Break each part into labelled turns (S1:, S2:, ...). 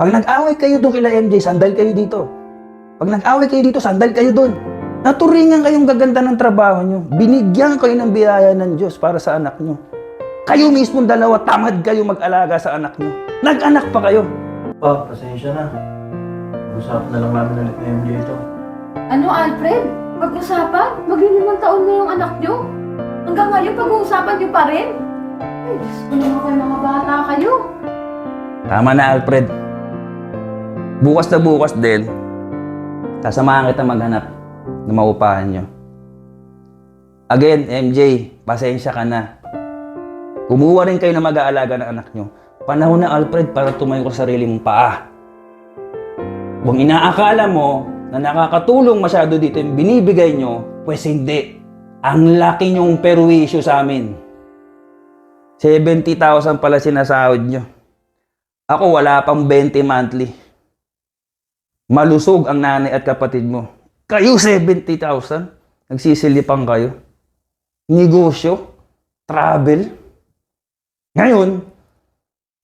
S1: Pag nag-away kayo doon kila MJ, sandal kayo dito. Pag nag-away kayo dito, sandal kayo doon. Naturingan kayong gaganda ng trabaho nyo. Binigyan kayo ng biyaya ng Diyos para sa anak nyo. Kayo mismong dalawa, tamad kayo mag-alaga sa anak nyo. Nag-anak pa kayo.
S2: Pa, pasensya na. Usap na lang namin ulit ni MJ ito.
S3: Ano, Alfred? Pag-usapan? Mag-limang taon na yung anak nyo? Hanggang ngayon, pag-uusapan nyo pa rin? Ay, Diyos ko naman kayo, mga bata kayo.
S1: Tama na, Alfred. Bukas na bukas din, sasamahan kita maghanap ng maupahan nyo. Again, MJ, pasensya ka na. Kumuha rin kayo na mag-aalaga ng anak nyo. Panahon na, Alfred, para tumayo ka sa sarili mong paa. Kung inaakala mo na nakakatulong masyado dito yung binibigay nyo, pues hindi. Ang laki nyong perwisyo sa amin. 70,000 pala sinasahod nyo. Ako wala pang 20 monthly. Malusog ang nanay at kapatid mo. Kayo 70,000? Nagsisilipang kayo. Negosyo? Travel? Ngayon,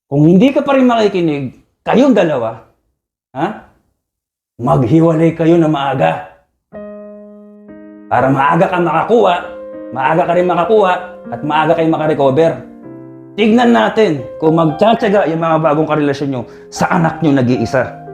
S1: kung hindi ka pa rin makikinig, kayong dalawa, ha? Maghiwalay kayo na maaga. Para maaga ka makakuha, maaga ka rin makakuha, at maaga kayo makarecover. Tignan natin kung magtsatsaga yung mga bagong karelasyon nyo sa anak nyo nag-iisa.